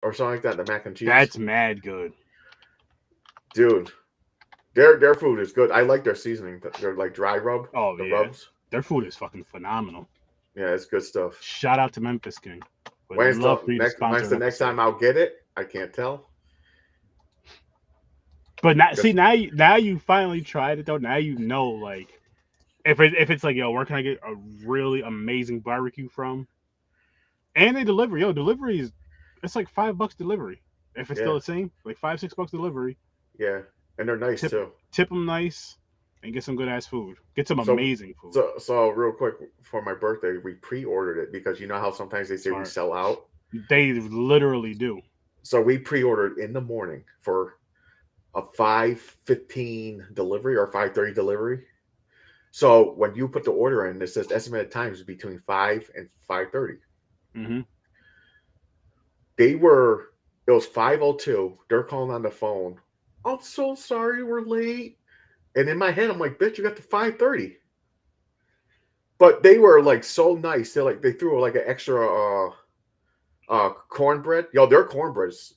or something like that. The mac and cheese. That's mad good, dude. Their food is good. I like their seasoning. They're like dry rub. Oh The yeah, rubs. their food is fucking phenomenal. Yeah, it's good stuff. Shout out to Memphis King. Would love for you to sponsor When's the next time I'll get it? I can't tell. But now, see, now you finally tried it though. Now you know, like, if it's like, yo, where can I get a really amazing barbecue from? And they deliver, yo, delivery is, it's like $5 delivery. If it's still the same, like $5-6 delivery. Yeah, and they're nice too. Tip them nice, and get some good ass food. Get some amazing food. So real quick, for my birthday, we pre-ordered it because you know how sometimes they say we sell out. They literally do. So we pre-ordered in the morning for a 5:15 delivery or 5:30 delivery. So when you put the order in, it says estimated times between 5 and 5:30. Mm-hmm. It was 5:02. They're calling on the phone. I'm so sorry, we're late. And in my head, I'm like, bitch, you got to 5:30. But they were like so nice. They threw like an extra cornbread. Yo, their cornbread is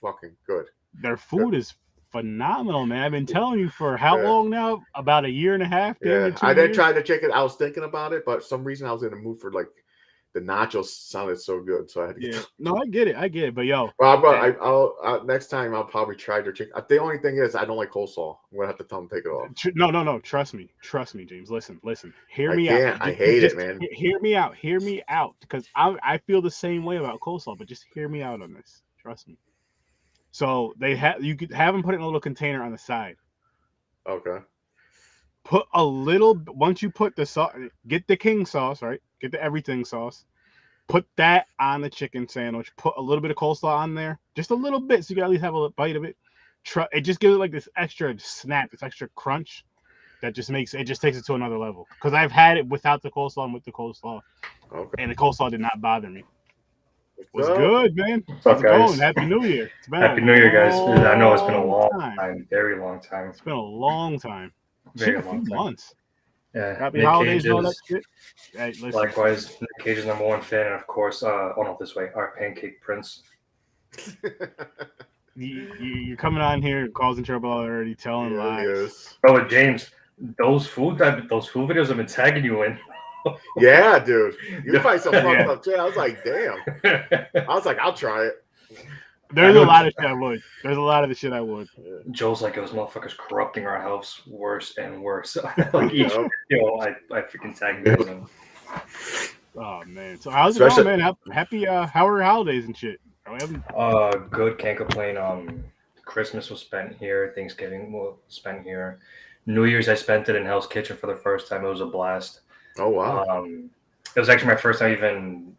fucking good. Their food is phenomenal, man. I've been telling you for how long now? About a year and a half. Yeah, I did try to check it. I was thinking about it, but for some reason I was in the mood for like the nachos sounded so good, so I had to get No, I get it. But yo, well, I'll next time I'll probably try their chicken. The only thing is I don't like coleslaw. I'm gonna have to tell them to take it off. No. Trust me, James. Listen. Hear me out. I hate it, man. Hear me out, because I feel the same way about coleslaw. But just hear me out on this. Trust me. So you could have them put it in a little container on the side. Okay. Put a little, once you put the sauce, get the king sauce, right? Get the everything sauce. Put that on the chicken sandwich. Put a little bit of coleslaw on there, just a little bit, so you can at least have a bite of it. It just gives it like this extra snap, this extra crunch that just takes it to another level. Because I've had it without the coleslaw and with the coleslaw, and the coleslaw did not bother me. Was good, man. How's it going? Happy New Year. Happy New Year, guys. I know it's been a long time, very long time. It's been a long time. Very long time. Months. Yeah. Happy holidays and all that shit. Hey, likewise, Nick Cage's #1 fan, and of course, this way, our pancake prince. You're coming on here causing trouble already, telling lies. Bro, James, those food videos I've been tagging you in. Yeah, dude. You find some fucked up shit. I was like, damn. I was like, I'll try it. There's a lot of shit I would. There's a lot of the shit I would. Joel's like, those motherfuckers corrupting our house worse and worse. Like each video, I freaking tag them. Oh man. So how's it going, man? Happy how are your holidays and shit? Good, can't complain. Christmas was spent here, Thanksgiving was spent here. New Year's I spent it in Hell's Kitchen for the first time. It was a blast. Oh wow. It was actually my first time even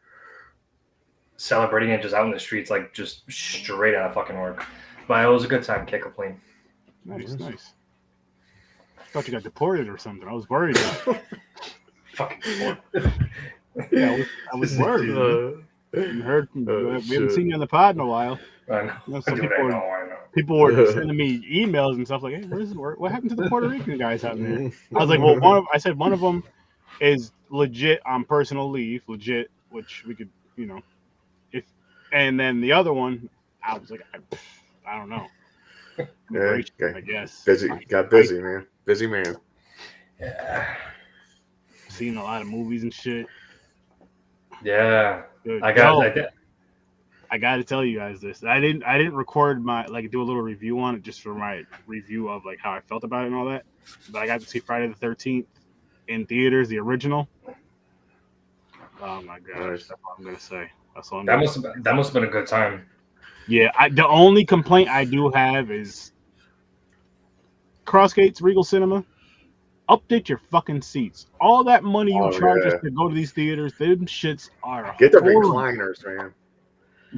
celebrating it just out in the streets, like just straight out of fucking work. But it was a good time, can't complain. Nice. I thought you got deported or something. I was worried. Fucking deported. Yeah, I was worried. We haven't seen you on the pod in a while. I know. People were sending me emails and stuff like, "Hey, what happened to the Puerto Rican guys out there?" I was like, "Well, one of them is legit on personal leave, which we could, and then the other one, I was like, I don't know. Yeah, I guess got busy, man. Busy man. Yeah. Seen a lot of movies and shit. Yeah. Dude, I got to tell you guys this. I didn't record do a little review on it just for my review of like how I felt about it and all that. But I got to see Friday the 13th in theaters, the original. Oh my gosh, that's what I'm gonna say. That's all. That must have been a good time. Yeah, the only complaint I do have is Crossgates Regal Cinema. Update your fucking seats. All that money you charge us to go to these theaters, them shits are get the recliners, man.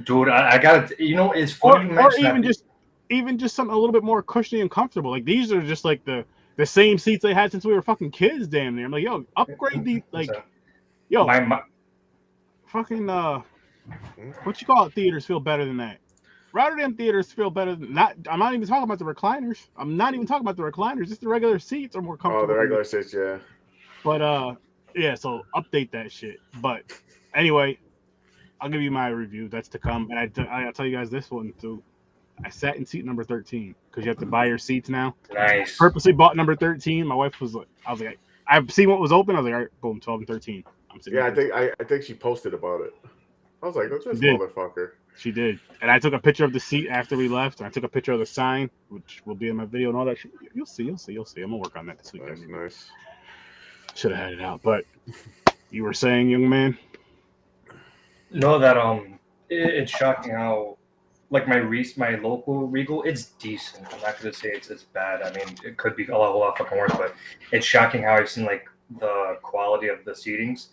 Dude, I got it. It's funny. Or even just something a little bit more cushiony and comfortable. Like these are just like the same seats they had since we were fucking kids, damn near. I'm like, yo, upgrade these, fucking what you call it? Theaters feel better than that. Rotterdam theaters feel better than that. I'm not even talking about the recliners. Just the regular seats are more comfortable. Oh, the regular seats, yeah. But so update that shit. But anyway, I'll give you my review. That's to come, and I'll tell you guys this one too. I sat in seat number 13 because you have to buy your seats now. Nice. Purposely bought number 13. My wife was like, I was like, I've seen what was open. I was like, all right, boom, 12 and 13. I'm sitting. Yeah, I think she posted about it. I was like, what's this motherfucker? She did. And I took a picture of the seat after we left. And I took a picture of the sign, which will be in my video and all that shit. You'll see. I'm gonna work on that this weekend. That's nice. Should have had it out, but you were saying, young man. No, that it's shocking how, like my local Regal, it's decent. I'm not gonna say it's bad. I mean, it could be a whole lot fucking worse, but it's shocking how I've seen like the quality of the seatings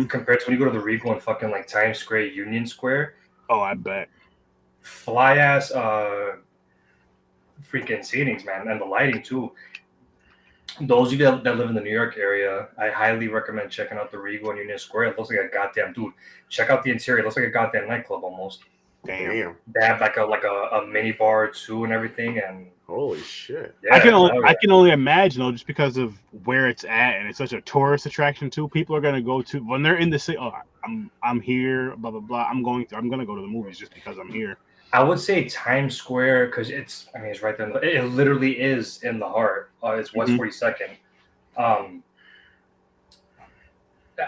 compared to when you go to the Regal in fucking like Times Square, Union Square. Oh, I bet. Fly ass freaking seatings, man, and the lighting too. Those of you that live in the New York area, I highly recommend checking out the Regal in Union Square. It looks like a goddamn dude. Check out the interior. It looks like a goddamn nightclub almost. Damn. They have like a mini bar too and everything, and holy shit. Yeah, I can only imagine though, just because of where it's at, and it's such a tourist attraction too. People are gonna go to when they're in the city. Oh, I'm here, blah blah blah. I'm gonna go to the movies just because I'm here. I would say Times Square because it's right there. It literally is in the heart. It's West 42nd.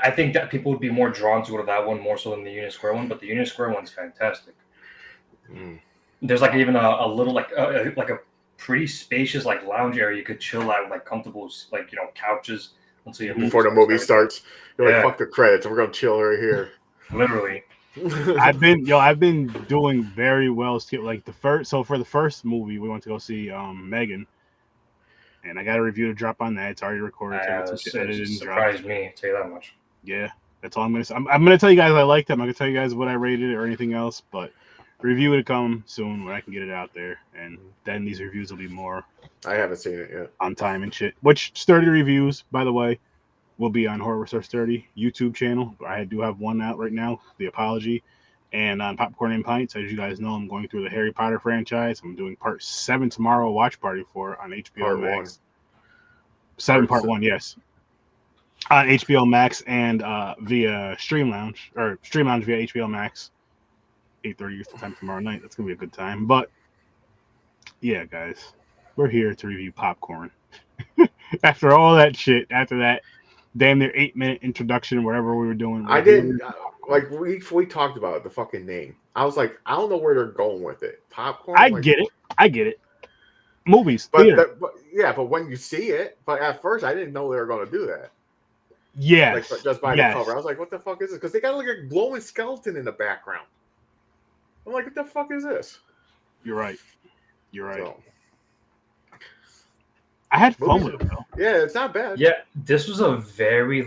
I think that people would be more drawn to go to that one more so than the Union Square one, but the Union Square one's fantastic. There's like even a little like a pretty spacious like lounge area you could chill at, like comfortable like couches until you before the movie starts. You're like, fuck the credits, we're gonna chill right here. Literally. I've been doing very well. Like for the first movie we went to go see Megan, and I got a review to drop on that. It's already recorded. It surprised me, I'll tell you that much. Yeah, that's all I'm gonna say. I'm gonna tell you guys I liked it. I'm not gonna tell you guys what I rated it or anything else, but review will come soon when I can get it out there, and then these reviews will be more. I haven't seen it yet. On time and shit. Which Sturdy reviews, by the way, will be on Horror with Sir Sturdy YouTube channel. I do have one out right now, The Apology, and on Popcorn and Pints. As you guys know, I'm going through the Harry Potter franchise. I'm doing part 7 tomorrow. Watch party for on HBO Max. 7 part 1, yes. On HBO Max and via Stream Lounge via HBO Max. 8:30 Eastern time tomorrow night. That's gonna be a good time. But yeah, guys, we're here to review Popcorn. After all that shit, after that damn near 8-minute introduction, whatever we were doing. I didn't like we talked about it, the fucking name. I was like, I don't know where they're going with it. Popcorn. I get it. Movies, but theater. When you see it, but at first I didn't know they were going to do that. Yes, like, just by the cover, I was like, what the fuck is this? Because they got like a glowing skeleton in the background. I'm like, what the fuck is this? You're right. So, I had fun with it though. Yeah, it's not bad. Yeah, this was a very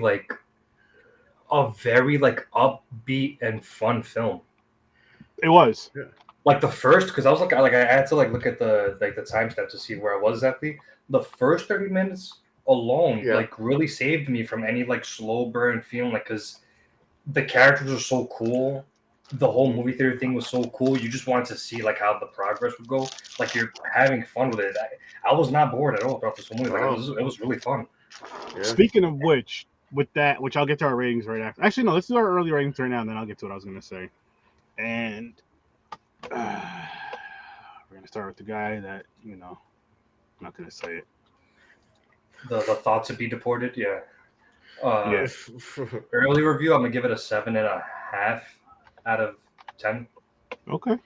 upbeat and fun film. It was. Yeah. Like the first, because I was I had to look at the timestamp to see where I was exactly. The first 30 minutes alone really saved me from any slow burn feeling, because the characters are so cool. The whole movie theater thing was so cool. You just wanted to see how the progress would go. Like you're having fun with it. I was not bored at all throughout this whole movie. It was really fun. Yeah. Speaking of which, with that, which I'll get to our ratings right after. Actually, no, let's do our early ratings right now, and then I'll get to what I was going to say. And we're going to start with the guy that, I'm not going to say it. The thought to be deported, yeah. Yes. Early review, I'm going to give it a 7.5 out of 10. Okay.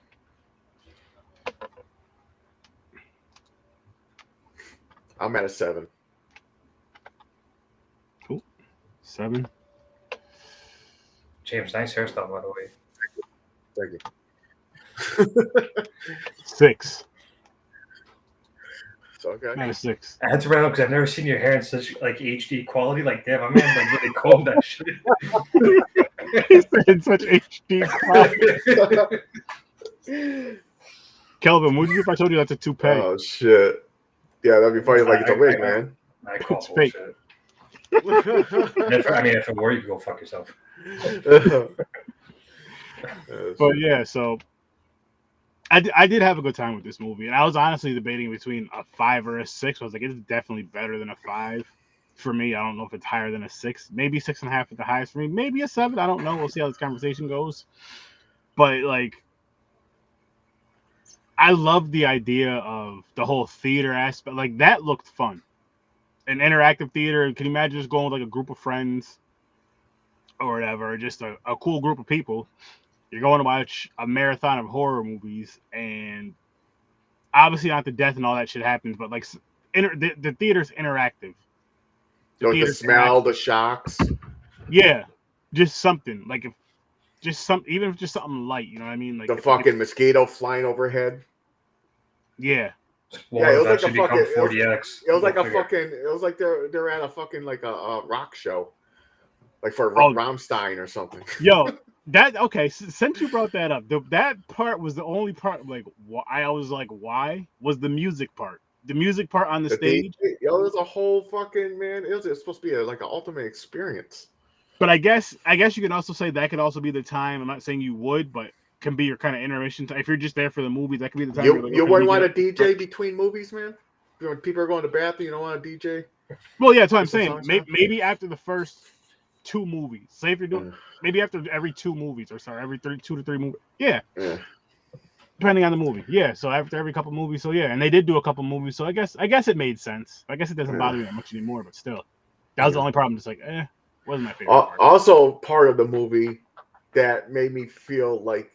I'm at a 7. Cool. 7. James, nice hairstyle, by the way. Thank you. 6. It's okay. I'm at a 6. I had to round up because I've never seen your hair in such HD quality. Damn, my man really combed that shit. He said in such HD quality. Kelvin, what would you do if I told you that's a toupee? Oh shit! Yeah, that'd be funny. It's a wig, man. I call it's fake. If it were, you could go fuck yourself. But yeah, so I did have a good time with this movie, and I was honestly debating between a 5 or a 6. I was like, it's definitely better than a 5. for me. I don't know if it's higher than a 6, maybe 6.5 at the highest for me, maybe a 7. I don't know. We'll see how this conversation goes. But like, I love the idea of the whole theater aspect. Like that looked fun. An interactive theater. Can you imagine just going with like a group of friends or whatever, just a cool group of people? You're going to watch a marathon of horror movies, and obviously not the death and all that shit happens, but like the theater's interactive. The smell, the shocks. Yeah, just something like even if just something light, you know what I mean? Like the fucking mosquito flying overhead. Yeah. Well, yeah, it was like a fucking 40X. It was like a fucking. It was like they're at a fucking like a rock show, like for Rammstein or something. Yo, that okay. Since you brought that up, that part was the only part. Like, I was like, why was the music part? The music part on the stage. Yo, it was a whole fucking man. It was supposed to be like an ultimate experience. But I guess you can also say that could also be the time. I'm not saying you would, but can be your kind of intermission time. If you're just there for the movie, that could be the time. You wouldn't want a DJ between movies, man? When people are going to the bathroom, you don't want a DJ? Well, yeah, that's what I'm saying. Maybe after the first 2 movies. Say if you're doing maybe after every 2 movies, or sorry, every 2 to 3 movies. Yeah. Depending on the movie. Yeah. So after every couple movies. So yeah, and they did do a couple movies. So I guess it made sense. I guess it doesn't bother me that much anymore, but still. That was the only problem. Just like, wasn't my favorite part. Also part of the movie that made me feel like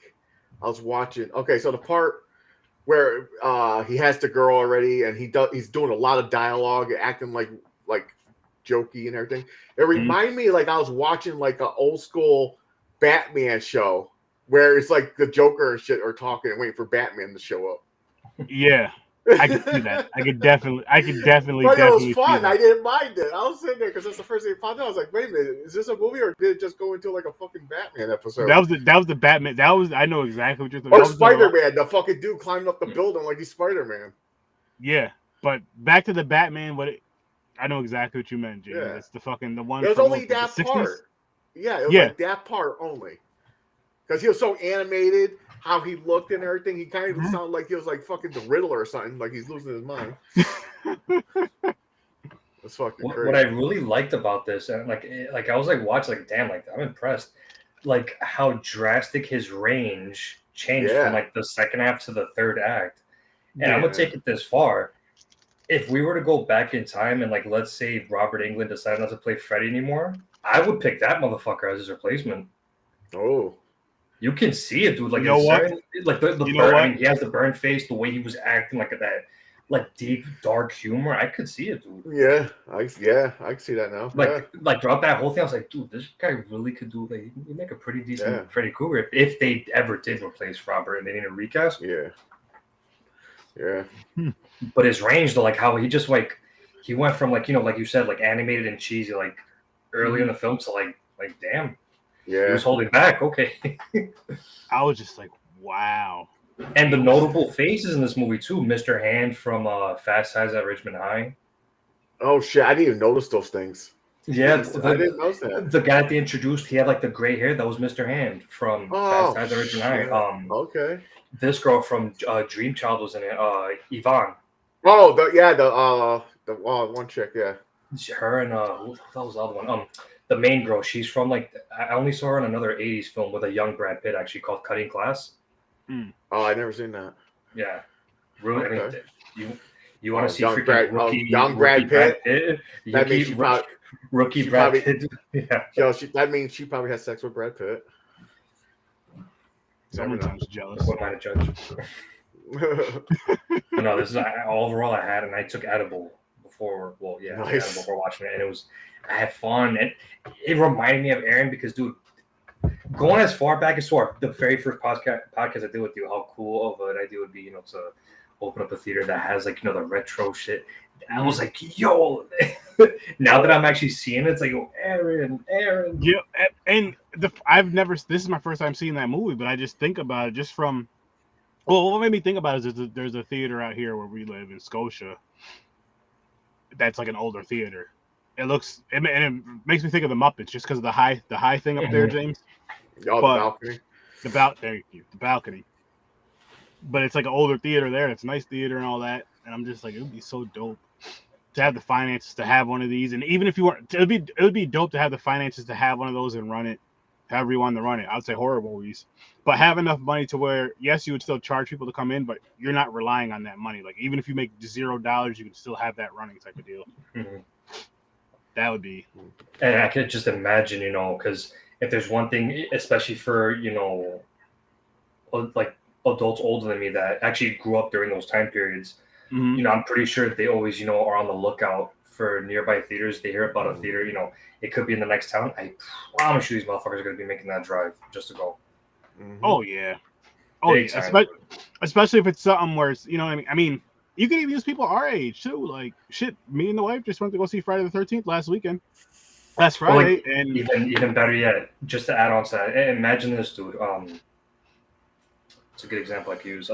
I was watching. Okay, so the part where he has the girl already, and he's doing a lot of dialogue, acting like jokey and everything. It reminded me like I was watching like an old school Batman show where it's like the Joker and shit are talking and waiting for Batman to show up. Yeah. I could see that. I could definitely. But it was fun. I didn't mind it. I was sitting there because that's the first thing I popped out. I was like, "Wait a minute, is this a movie or did it just go into like a fucking Batman episode?" That was the Batman. I know exactly what you're talking about. Or Spider-Man, the fucking dude climbing up the building like he's Spider-Man. Yeah, but back to the Batman. I know exactly what you meant, James. Yeah. It's the one. It was only that part. Yeah, it was like that part only. Because he was so animated, how he looked and everything, he kind of sounded like he was like fucking the Riddler or something, like he's losing his mind. That's fucking crazy. What I really liked about this, and like I was like watching, like damn, like I'm impressed, like how drastic his range changed from like the second half to the third act. And I'm gonna take it this far. If we were to go back in time and like let's say Robert Englund decided not to play Freddy anymore, I would pick that motherfucker as his replacement. Oh. You can see it, dude. Like, you know what? Like the burn. I mean, he has the burn face, the way he was acting, like that, like deep, dark humor. I could see it, dude. Yeah, I can see that now. Like throughout that whole thing, I was like, dude, this guy really could do. Like, he make a pretty decent Freddy Krueger if they ever did replace Robert and they need a recast. Yeah. But his range, though, like how he just like he went from like like you said, like animated and cheesy, like early in the film to like damn. Yeah, he was holding back. Okay. I was just like, wow. And the notable faces in this movie too, Mr. Hand from Fast Times at Ridgemont High. Oh shit! I didn't even notice those things. Yeah, I didn't notice that. The guy that they introduced, he had like the gray hair. That was Mr. Hand from Fast Times at Ridgemont High. Okay. This girl from Dream Child was in it. Yvonne. Oh, the one chick, yeah. Her and what was the other one? The main girl, she's from like I only saw her in another 80s film with a young Brad Pitt actually called Cutting Class. Oh, I never seen that. Yeah. Really, okay. I mean, you want to see young Brad Pitt? That means rookie Brad Pitt. Yeah. Yo, that means she probably has sex with Brad Pitt. Someone's jealous. What am I to judge? No, this is overall I had, and I took edible before. Well, yeah, nice. I took edible before watching it, and I had fun, and it reminded me of Aaron because, dude, going as far back as the very first podcast I did with you, how cool of an idea it would be, to open up a theater that has like the retro shit. I was like, yo. Now that I'm actually seeing it, it's like, oh, Aaron. Yeah, and this is my first time seeing that movie, but I just think about it just from. Well, what made me think about it is there's a theater out here where we live in Scotia. That's like an older theater. And it makes me think of the Muppets just because of the high thing up there, James. Oh, the balcony. Thank you, the balcony. But it's like an older theater there. It's a nice theater and all that. And I'm just like, it would be so dope to have the finances to have one of these, and even if you weren't, it would be dope to have the finances to have one of those and run it, however you want to run it. I'd say horror movies, but have enough money to where yes, you would still charge people to come in, but you're not relying on that money. Like even if you make $0, you can still have that running type of deal. Mm-hmm. That would be. And I could just imagine, because if there's one thing, especially for like adults older than me that actually grew up during those time periods. Mm-hmm. I'm pretty sure they always, are on the lookout for nearby theaters. They hear about a theater, it could be in the next town. I promise you these motherfuckers are going to be making that drive just to go. Mm-hmm. Oh, yeah. Oh, yeah. Especially if it's something where it's, you know what I mean? You can even use people our age, too. Like, shit, me and the wife just went to go see Friday the 13th last Friday. And even better yet, just to add on to that, imagine this, dude. It's a good example I could use.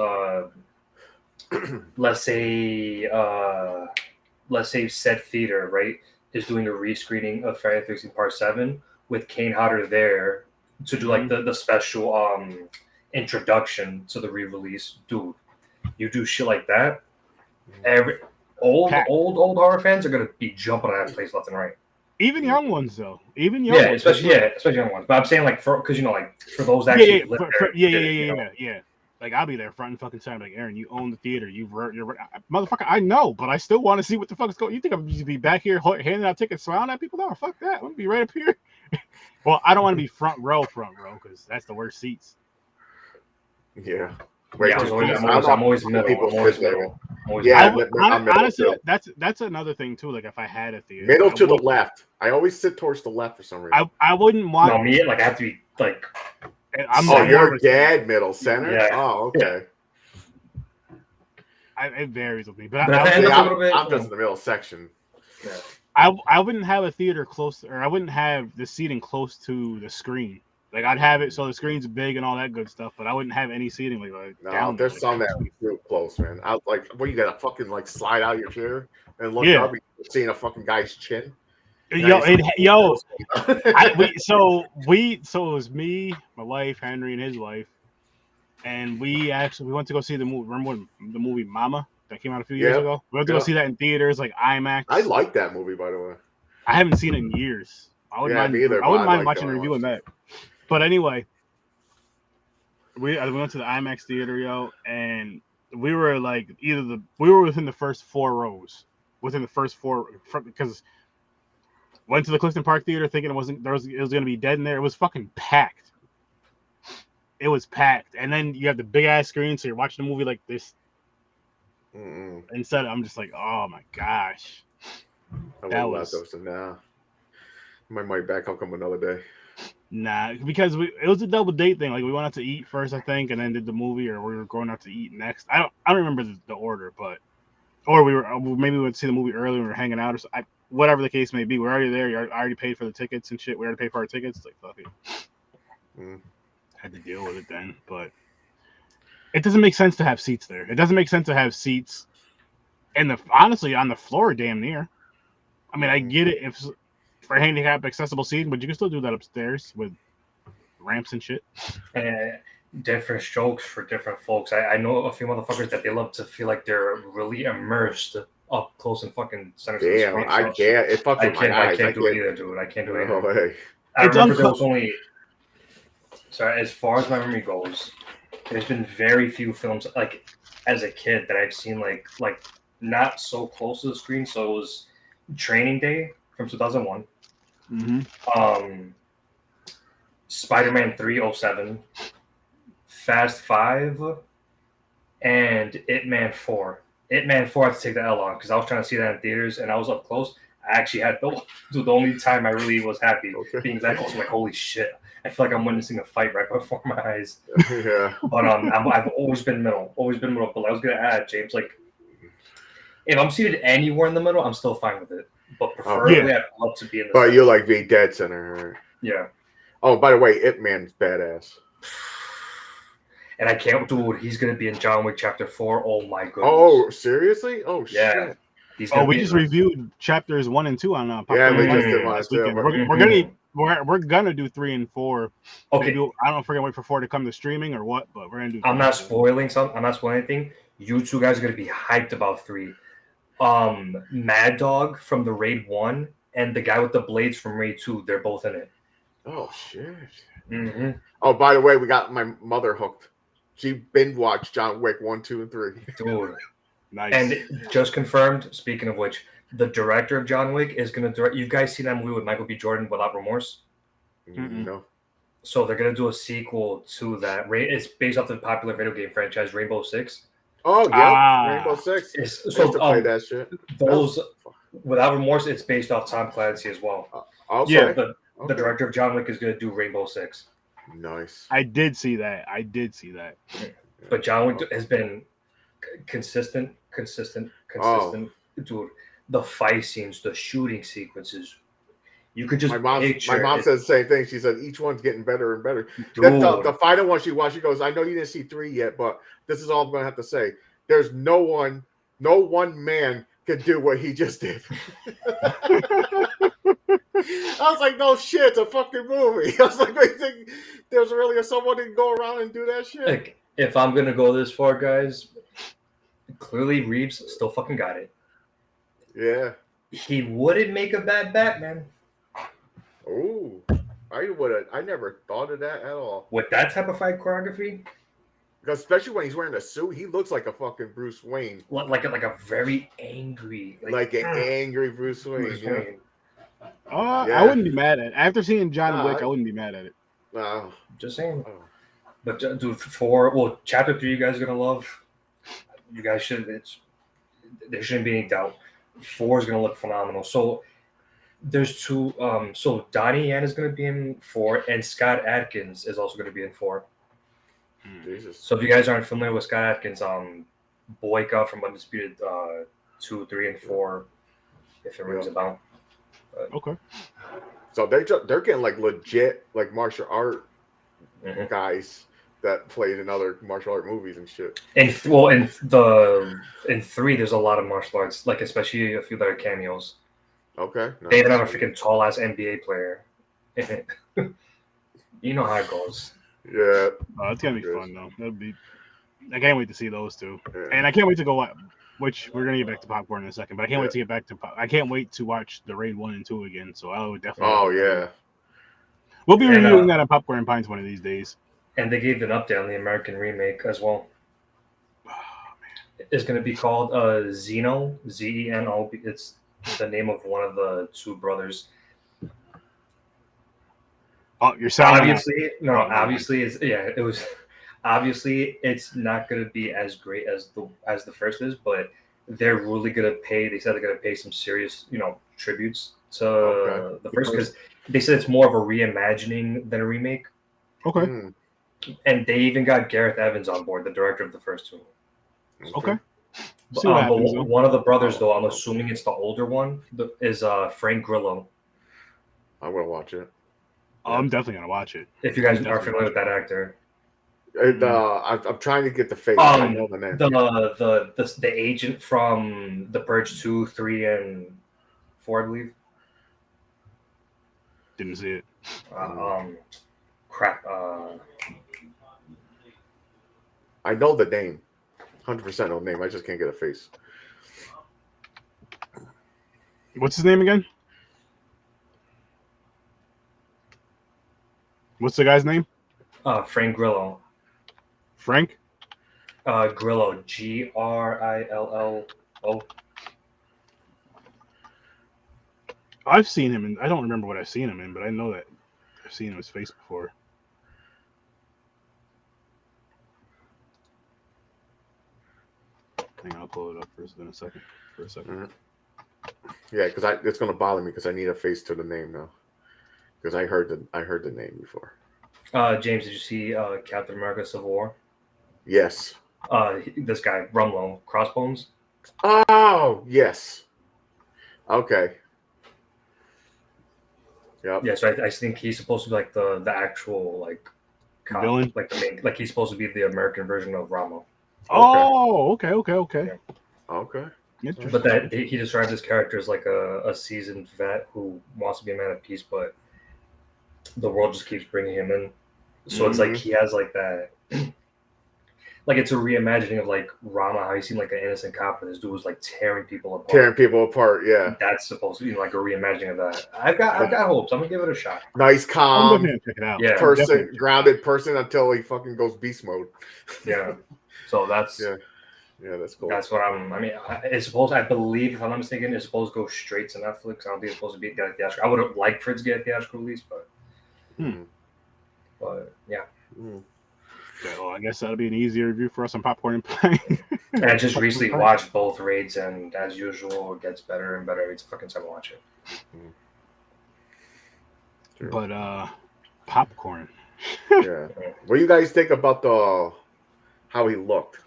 Let's say said theater, right, is doing a rescreening of Friday the 13th Part 7 with Kane Hodder there to do like the special introduction to the re-release. Dude, you do shit like that, every old horror fans are gonna be jumping on that place left and right. Even young ones, though. Especially young ones. But I'm saying like for those that actually live there. Yeah. Like, I'll be there front and fucking center. Like, Aaron, you own the theater. You're motherfucker. I know, but I still want to see what the fuck is going. You think I'm going to be back here handing out tickets, smiling at people? No, fuck that. I'm going to be right up here. Well, I don't want to be front row, because that's the worst seats. Yeah. I'm always middle. Honestly, that's another thing too. Like if I had a theater, middle to the left. I always sit towards the left for some reason. I wouldn't want. No, me like I have to be like. You're dead middle center. Yeah. Oh, okay. It varies with me, but I'm just in the middle section. Yeah. I wouldn't have a theater close, or I wouldn't have the seating close to the screen. Like I'd have it so the screen's big and all that good stuff, but I wouldn't have any seating like down. There's some that are real close, man. I like what you gotta fucking like slide out your chair and look up, seeing a fucking guy's chin. So it was me, my wife, Henry, and his wife, and we went to go see the movie. Remember the movie Mama that came out a few years ago? We went to go see that in theaters, like IMAX. I like that movie, by the way. I haven't seen it in years. I wouldn't mind watching and reviewing that. But anyway, we went to the IMAX theater, and we were like we were within the first 4 rows, because went to the Clifton Park Theater thinking it was gonna be dead in there. It was fucking packed. It was packed, and then you have the big ass screen, so you're watching the movie like this. Instead, I'm just like, oh my gosh, that was nah. My money back. I'll come another day. Nah, because it was a double date thing. Like we went out to eat first, I think, and then did the movie, or we were going out to eat next. I don't remember the order, or maybe we went to see the movie early and we were hanging out, or whatever the case may be. We're already there. I already paid for the tickets and shit. We already paid for our tickets. Like fuck it. Had to deal with it then, but it doesn't make sense to have seats there. It doesn't make sense to have seats, honestly on the floor, damn near. I mean, I get it if. For handicap accessible seating, but you can still do that upstairs with ramps and shit. Different strokes for different folks. I know a few motherfuckers that they love to feel like they're really immersed up close and fucking center. Damn, I can't. It fucking I can't do it either, dude. I can't do it either. No way. I remember there was only. Sorry, as far as my memory goes, there's been very few films like as a kid that I've seen like not so close to the screen. So it was Training Day from 2001. Spider-Man 307, Fast 5, and It Man 4. It Man 4 I had to take the L on because I was trying to see that in theaters and I was up close. I actually had the only time I really was happy being that close. I'm like, holy shit. I feel like I'm witnessing a fight right before my eyes. Yeah. But I've always been middle. But I was gonna add, James, like if I'm seated anywhere in the middle, I'm still fine with it. But preferably, I'd love to be in the center. You're like the dead center. Right? Yeah. Oh, by the way, Ip Man's badass. And I can't, dude. He's gonna be in John Wick Chapter 4. Oh my goodness. Oh, seriously? Oh shit. Yeah. We just reviewed chapters 1 and 2 on yeah, we just did last weekend. We're gonna do 3 and 4. Okay. I don't know if we're gonna wait for 4 to come to streaming or what, but we're gonna do. I'm not spoiling anything. You two guys are gonna be hyped about 3. Mad Dog from the Raid 1 and the guy with the blades from Raid 2. They're both in it. Oh shit. Mm-hmm. Oh, by the way, we got my mother hooked. She binge watched John Wick 1, 2, and 3. Dude. Nice. And just confirmed, speaking of which, the director of John Wick is going to direct. You guys seen that movie with Michael B. Jordan, Without Remorse? No. So they're going to do a sequel to that. It's based off the popular video game franchise Rainbow Six. Oh, yeah. Rainbow Six. So to play that shit. Those Without Remorse, it's based off Tom Clancy as well. Okay. Yeah, the director of John Wick is going to do Rainbow Six. Nice. I did see that. But John Wick has been consistent. Dude, the fight scenes, the shooting sequences, you could just my mom said the same thing. She said each one's getting better and better. The final one she watched, she goes, I know you didn't see 3 yet, but this is all I'm gonna have to say. There's no one man could do what he just did. I was like, no shit, it's a fucking movie. I was like, I think there's really someone who can go around and do that shit. Like, if I'm gonna go this far, guys, clearly Reeves still fucking got it. Yeah. He wouldn't make a bad Batman. Oh, I never thought of that at all. With that type of fight choreography, especially when he's wearing a suit, he looks like a fucking Bruce Wayne. Like a very angry, like an angry Bruce Wayne. I wouldn't be mad at it. After seeing John Wick, I wouldn't be mad at it. Just saying. But dude, chapter 3, you guys are gonna love. You guys should. There shouldn't be any doubt. 4 is gonna look phenomenal. So there's 2. So Donnie Yen is gonna be in 4, and Scott Adkins is also gonna be in 4. Jesus. So if you guys aren't familiar with Scott Adkins, Boyka from Undisputed 2, 3, and 4, if it rings a bell. Okay. So they're getting like legit like martial art guys that played in other martial art movies and shit. In 3, there's a lot of martial arts, like especially a few that are cameos. Okay. They even have a freaking tall ass NBA player. You know how it goes. Yeah. It's gonna be fun though. I can't wait to see those 2, and I can't wait to go. Which we're gonna get back to popcorn in a second, but I can't wait to get back to. I can't wait to watch the Raid 1 and 2 again. So I would definitely. Oh yeah. We'll be reviewing that on Popcorn and Pints one of these days. And they gave an update on the American remake as well. Oh man. It's gonna be called Zeno, Zeno. It's the name of one of the 2 brothers. Oh, you're saying obviously it was obviously it's not gonna be as great as the first is, but they're really gonna pay. They said they're gonna pay some serious, tributes to the first, because they said it's more of a reimagining than a remake. Okay. And they even got Gareth Evans on board, the director of the first 2. Okay. But one of the brothers, though, I'm assuming it's the older one, is Frank Grillo. I'm gonna watch it. I'm definitely gonna watch it. If you guys are familiar with that actor. I'm trying to get the face. I know the name. The agent from The Purge 2, 3, and 4, I believe. Didn't see it. Crap. I know the name. 100% know the name. I just can't get a face. What's his name again? What's the guy's name? Frank Grillo. Frank? Grillo. Grillo. I've seen him in. I don't remember what I've seen him in, but I know that I've seen his face before. Hang on, I'll pull it up for a second. Mm-hmm. Yeah, because it's gonna bother me because I need a face to the name now. Because I heard the name before. James, did you see Captain America: Civil War? Yes. This guy Rumlow, Crossbones. Oh yes. Okay. Yep. Yeah, so I think he's supposed to be like the actual like villain, like the main, like he's supposed to be the American version of Ramo. Oh, okay. Okay. But that he described his character as like a seasoned vet who wants to be a man of peace, but the world just keeps bringing him in. So it's like he has like that. like it's a reimagining of like Rama, how he seemed like an innocent cop, and this dude was like tearing people apart. Yeah. That's supposed to be like a reimagining of that. I've got hopes. I'm gonna give it a shot. Nice, calm, check it out. Yeah, grounded person until he fucking goes beast mode. Yeah. So that's that's cool. That's what I mean, it's supposed. I believe, if I'm not mistaken, it's supposed to go straight to Netflix. I don't think it's supposed to be a theatrical. I would have liked for it to get a theatrical release, but yeah. Yeah, well, I guess that'll be an easier review for us on Popcorn and Pine. And I just recently watched both raids, and as usual, it gets better and better. It's a fucking time to watch it. But Popcorn. Yeah. What do you guys think about how he looked?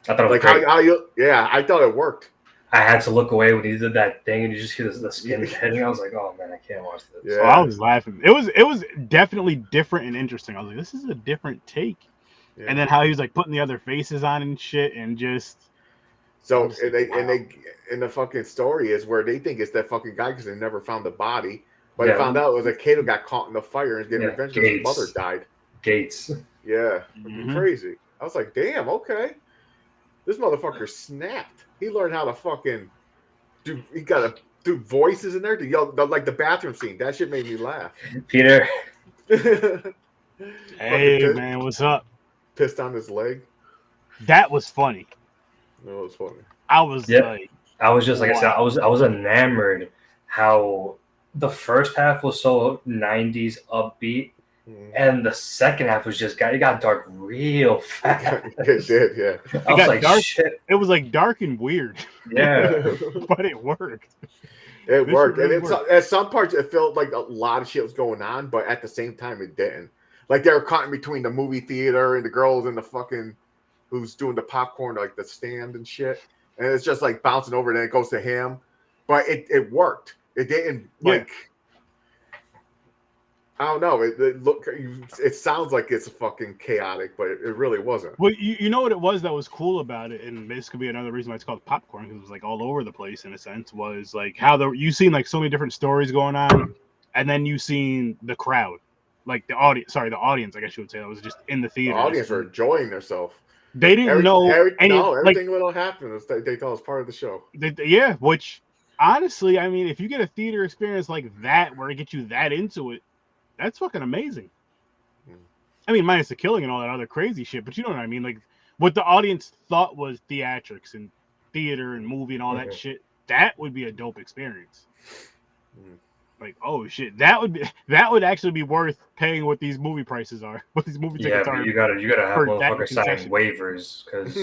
I thought it was like great. I thought it worked. I had to look away when he did that thing, and you just hear the skin hitting. I was like, "Oh man, I can't watch this." Yeah. Oh, I was laughing. It was definitely different and interesting. I was like, "This is a different take." Yeah. And then how he was like putting the other faces on and shit, and just and the fucking story is where they think it's that fucking guy because they never found the body, but they found out it was a kid who got caught in the fire and getting revenge because his mother died. Gates. Yeah, crazy. I was like, "Damn, okay." This motherfucker snapped. He learned how to fucking do. He got to do voices in there to yell, like the bathroom scene. That shit made me laugh. Peter. Hey man, what's up? Pissed on his leg. That was funny. That was funny. I was like, I was just like I said, I was enamored how the first half was so 90s upbeat. And the second half was just it got dark real fast. It did, yeah. I was like, dark. shit. It was like dark and weird. Yeah. But it worked. It worked. And at some parts it felt like a lot of shit was going on, but at the same time it didn't. Like they were caught in between the movie theater and the girls and the fucking who's doing the popcorn, like the stand and shit. And it's just like bouncing over, and then it goes to him. But it worked. It didn't like I don't know. It sounds like it's fucking chaotic, but it really wasn't. Well, you know what it was that was cool about it, and this could be another reason why it's called Popcorn, because it was like all over the place in a sense. Was like how you seen like so many different stories going on, and then you seen the crowd, like the audience. Sorry, the audience. I guess you would say that was just in the theater. The audience were enjoying themselves. They didn't know everything that'll happen. They thought it was part of the show. Which honestly, I mean, if you get a theater experience like that where it gets you that into it. That's fucking amazing. I mean, minus the killing and all that other crazy shit, but you know what I mean? Like, what the audience thought was theatrics and theater and movie and all that shit, that would be a dope experience. Like, oh shit, that would actually be worth paying what these movie prices are. What these movie tickets are. You gotta have motherfuckers sign waivers because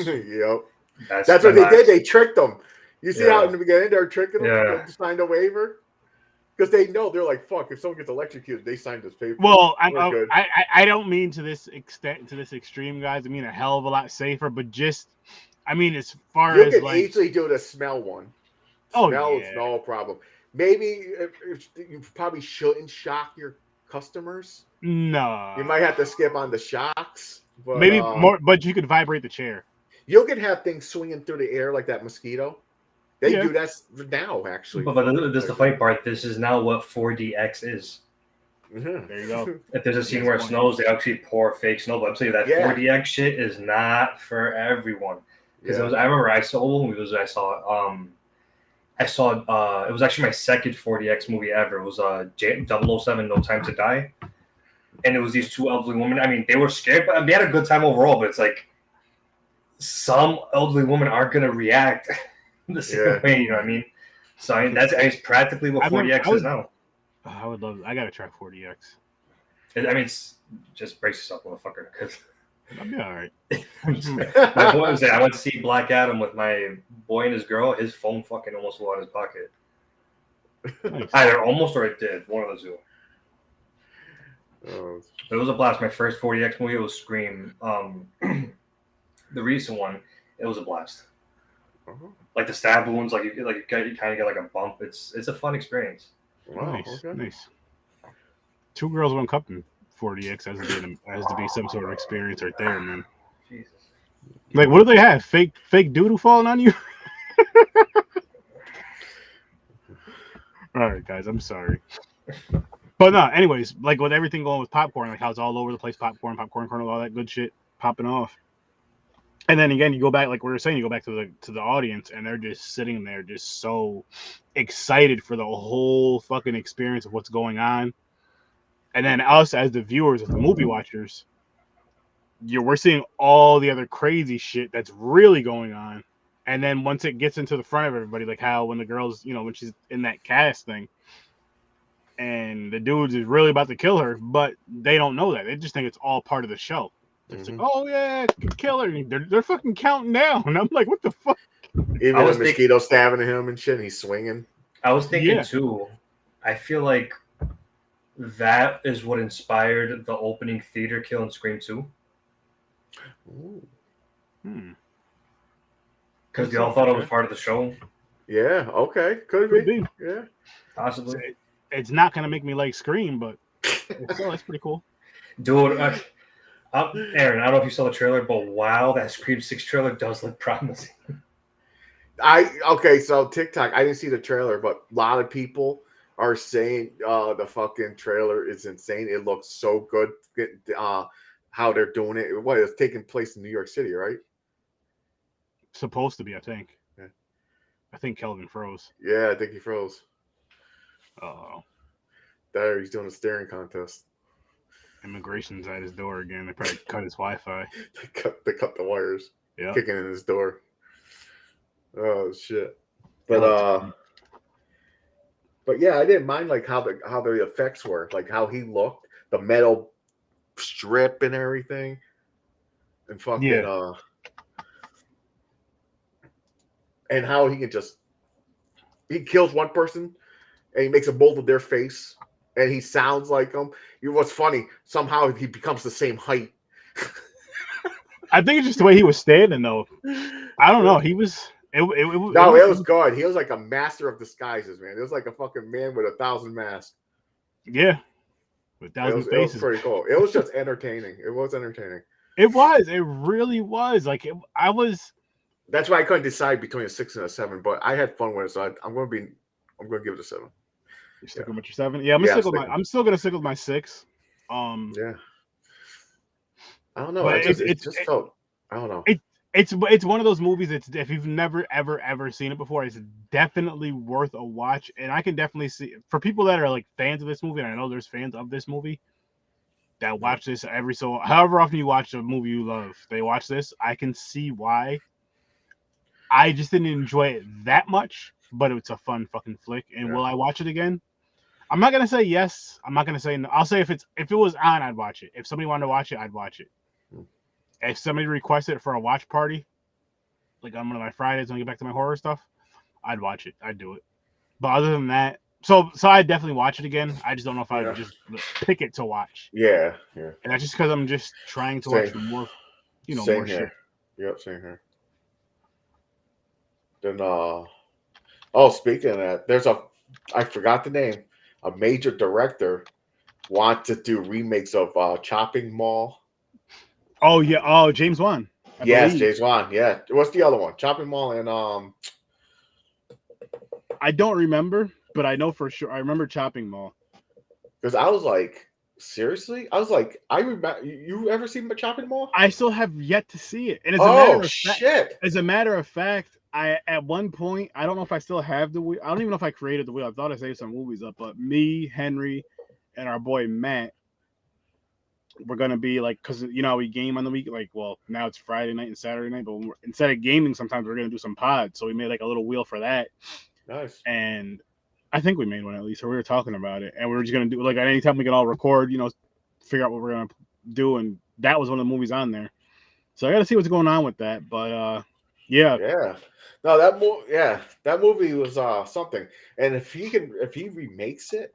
that's what they did. They tricked them. You see how in the beginning they're tricking them to sign a waiver? Because they know, they're like, fuck, if someone gets electrocuted, they signed this paper. Well, I don't mean to this extent, to this extreme, guys. I mean a hell of a lot safer, but just, I mean, as far as you can like, easily do the smell one. Smell is no problem. Maybe you probably shouldn't shock your customers. No. You might have to skip on the shocks. But, maybe more, but you could vibrate the chair. You can have things swinging through the air like that mosquito. They do that now, actually. But this is the funny part. This is now what 4DX is. There you go. If there's a scene where it snows, they actually pour fake snow. But I'm saying that 4DX shit is not for everyone. Because I remember I saw one movie. I saw it was actually my second 4DX movie ever. It was 007 No Time to Die. And it was these two elderly women. I mean, they were scared, but they had a good time overall. But it's like some elderly women aren't going to react the same way, you know what I mean? So that's practically what 4DX is now. I would love. I gotta try 4DX. I mean, it's just brace yourself, motherfucker. Because I'll be all right. my boy was there. I went to see Black Adam with my boy and his girl. His phone fucking almost flew out of his pocket. Nice. Either almost or it did. One of the two. It was a blast. My first 4DX movie was Scream. The recent one, it was a blast. Like the stab wounds, like you kind of get like a bump. It's a fun experience. Wow, nice. 2 girls, 1 cup in 4DX has to be some sort of experience right there, man. Jesus. Like, what do they have? Fake doodoo falling on you? All right, guys, I'm sorry. But no, anyways, like with everything going with popcorn, like how it's all over the place, popcorn kernel, all that good shit popping off. And then again, you go back, like we were saying, you go back to the audience, and they're just sitting there, just so excited for the whole fucking experience of what's going on. And then us as the viewers, as the movie watchers, we're seeing all the other crazy shit that's really going on. And then once it gets into the front of everybody, like how when the girl's, when she's in that cast thing, and the dude is really about to kill her, but they don't know that. They just think it's all part of the show. It's like, oh yeah, kill her. They're fucking counting down. And I'm like, what the fuck? Even the mosquito stabbing him and shit, and he's swinging. I was thinking too, I feel like that is what inspired the opening theater kill in Scream 2. Because they all thought it was part of the show. Yeah, okay. Could be. Yeah. Possibly. It's not going to make me like Scream, but still, that's pretty cool. Dude, Aaron, I don't know if you saw the trailer, but wow, that Scream 6 trailer does look promising. So TikTok, I didn't see the trailer, but a lot of people are saying the fucking trailer is insane. It looks so good. How they're doing it. It's taking place in New York City, right? Supposed to be, I think. Yeah. I think Kelvin froze. Yeah, I think he froze. Uh-oh. There, he's doing a staring contest. Immigration's at his door again. They probably cut his Wi-Fi. They cut the wires. Yeah. Kicking in his door. Oh shit. But yeah, I didn't mind like how the effects were, like how he looked, the metal strip and everything. And fucking and how he kills one person and he makes a mold of their face and he sounds like them. What's funny, somehow he becomes the same height. I think it's just the way he was standing though. I don't know. He was it was good. He was like a master of disguises, man. It was like a fucking man with 1,000 masks. Yeah. With 1,000 faces. It was pretty cool. It was just entertaining. It was entertaining. It was. It really was. Like That's why I couldn't decide between a 6 and a 7, but I had fun with it, so I'm going to give it a 7. You're sticking with your 7? Yeah, I'm still gonna stick with my 6. Yeah. I don't know. But It just felt. I don't know. It's one of those movies. If you've never ever seen it before, it's definitely worth a watch. And I can definitely see for people that are like fans of this movie, and I know there's fans of this movie that watch this however often you watch a movie you love, they watch this. I can see why. I just didn't enjoy it that much, but it's a fun fucking flick. And will I watch it again? I'm not gonna say yes. I'm not gonna say no. I'll say if it was on, I'd watch it. If somebody wanted to watch it, I'd watch it. If somebody requested it for a watch party, like on one of my Fridays when I get back to my horror stuff, I'd watch it. I'd do it. But other than that, so I'd definitely watch it again. I just don't know if I would just pick it to watch. Yeah. And that's just because I'm just trying to watch more, more shit. Yep, same here. Then, speaking of that, I forgot the name, a major director wants to do remakes of Chopping Mall. Oh yeah, James Wan. Yes, James Wan. Yeah, what's the other one? Chopping Mall and I don't remember, but I know for sure. I remember Chopping Mall. Because I was like, seriously? I was like, I remember. You ever seen Chopping Mall? I still have yet to see it. And as a matter of fact, I at one point, I don't know if I still have the wheel. I don't even know if I created the wheel. I thought I saved some movies up, but me, Henry, and our boy Matt, we're gonna be like, because we game on the week. Like, well, now it's Friday night and Saturday night, but instead of gaming, sometimes we're gonna do some pods. So we made like a little wheel for that. Nice. And I think we made one at least, or we were talking about it, and we were just gonna do like at any time we can all record, figure out what we're gonna do, and that was one of the movies on there. So I got to see what's going on with that, but yeah. No, that movie was something. And if he remakes it,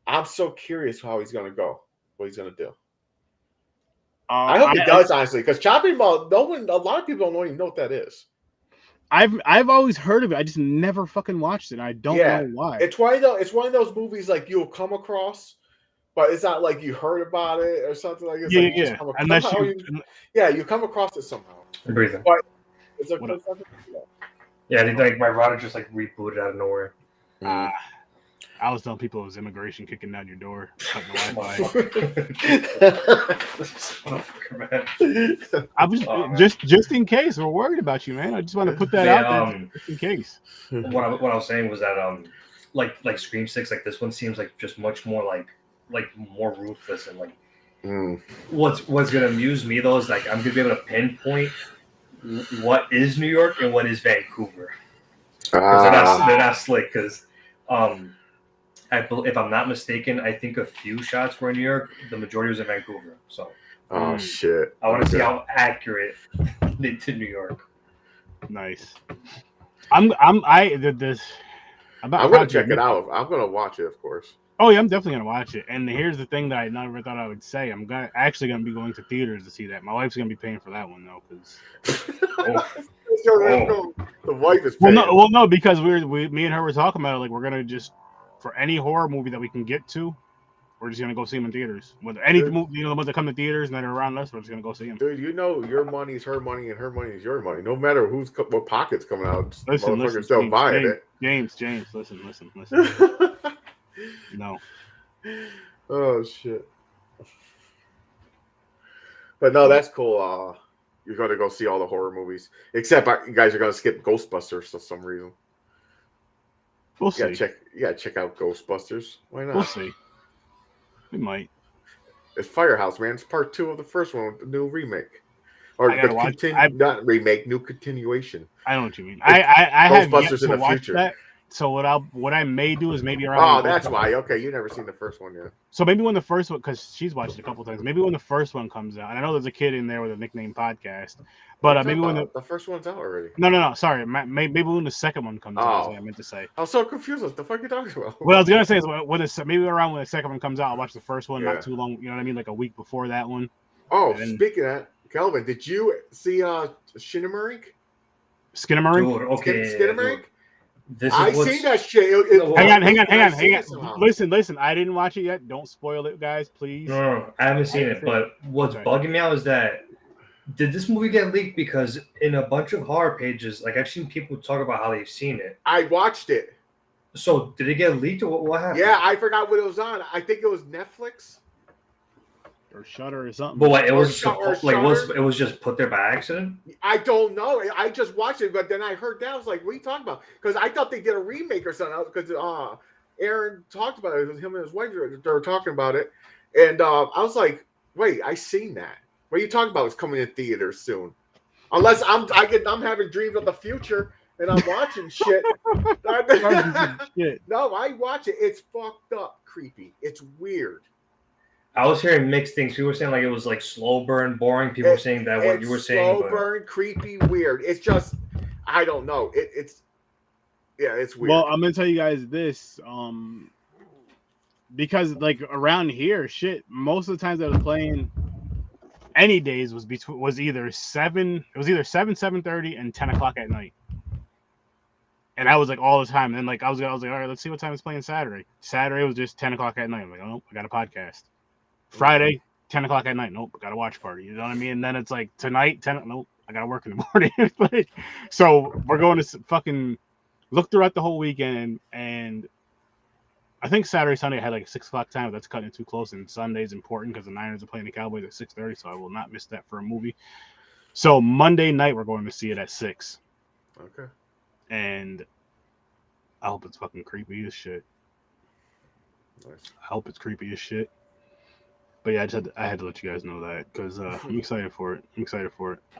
I'm so curious how he's gonna go, what he's gonna do. I hope he does, honestly, because Chopping Mall, a lot of people don't even know what that is. I've always heard of it. I just never fucking watched it. I don't know why. It's one of those movies like you'll come across, but it's not like you heard about it or something like that. You come across it somehow. I'm breathing. But it's I think like my router just like rebooted out of nowhere. I was telling people it was immigration kicking down your door, cutting the Wi-Fi. I was just in case. We're worried about you, man. I just want to put that out there just in case. What I was saying was that like Scream 6, like this one seems like just much more like more ruthless and like. What's gonna amuse me though is like I'm gonna be able to pinpoint what is New York and what is Vancouver. They're not slick because if I'm not mistaken, I think a few shots were in New York. The majority was in Vancouver. So shit! I want to see how accurate to New York. Nice. I'm gonna check it out. I'm gonna watch it, of course. Oh yeah, I'm definitely gonna watch it. And here's the thing that I never thought I would say: I'm actually gonna be going to theaters to see that. My wife's gonna be paying for that one though, because the wife is paying. Well, no, because me and her were talking about it. Like, we're gonna just for any horror movie that we can get to, we're just gonna go see them in theaters. Whether any movie, the ones that come to theaters and that are around us, we're just gonna go see them. Dude, your money's her money and her money is your money. No matter what pocket's coming out, listen, still James, buying it. James, listen. No. Oh shit. But no, that's cool. You're gonna go see all the horror movies, except you guys are gonna skip Ghostbusters for some reason. We'll see. Check out Ghostbusters. Why not? We'll see. We might. It's Firehouse, man. It's part 2 of the first one with the new remake. Or not remake, new continuation. I know what you mean. I have yet to watch that. So what I may do is maybe around. Oh, that's why. Okay, you never seen the first one yet. So maybe when the first one, because she's watched it a couple times. Maybe when the first one comes out, and I know there's a kid in there with a nickname podcast, but maybe when the first one's out already. No. Sorry, maybe when the second one comes out. Is what I meant to say. I was so confused. What the fuck are you talking about? What I was gonna say is maybe around when the second one comes out, I'll watch the first one. Not too long. You know what I mean? Like a week before that one. Oh, speaking of that, Kelvin, did you see Skinamarink? Skinamarink? Okay. Skinamarink? I seen that shit. Hang on. Listen. I didn't watch it yet. Don't spoil it, guys, please. No, I haven't seen it. But what's bugging me out is that did this movie get leaked? Because in a bunch of horror pages, like I've seen people talk about how they've seen it. I watched it. So did it get leaked or what happened? Yeah, I forgot what it was on. I think it was Netflix or Shudder or something. But what, it was it was just put there by accident? I don't know. I just watched it, but then I heard that. I was like, what are you talking about? Because I thought they did a remake or something. Because Aaron talked about it. It was him and his wife. They were talking about it. And I was like, wait, I seen that. What are you talking about? It's coming in theaters soon. Unless I'm having dreams of the future and I'm watching shit. No, I watch it. It's fucked up creepy. It's weird. I was hearing mixed things. People were saying like it was like slow burn, boring. People were saying that what you were saying. Slow burn, creepy, weird. It's just, I don't know. It's weird. Well, I'm gonna tell you guys this, because like around here, shit, most of the times I was playing any days was either 7:30 and 10 o'clock at night. And I was like all the time. And then like I was like, all right, let's see what time it's playing Saturday. Saturday was just 10 o'clock at night. I'm like, oh, I got a podcast. Friday, 10 o'clock at night. Nope, I got a watch party. You know what I mean? And then it's like tonight, 10. Nope, I got to work in the morning. Like, so we're going to fucking look throughout the whole weekend. And I think Saturday, Sunday, I had like a 6 o'clock time. But that's cutting it too close. And Sunday's important because the Niners are playing the Cowboys at 6:30. So I will not miss that for a movie. So Monday night, we're going to see it at 6. Okay. And I hope it's fucking creepy as shit. Nice. I hope it's creepy as shit. But yeah, I had to let you guys know that because I'm excited for it.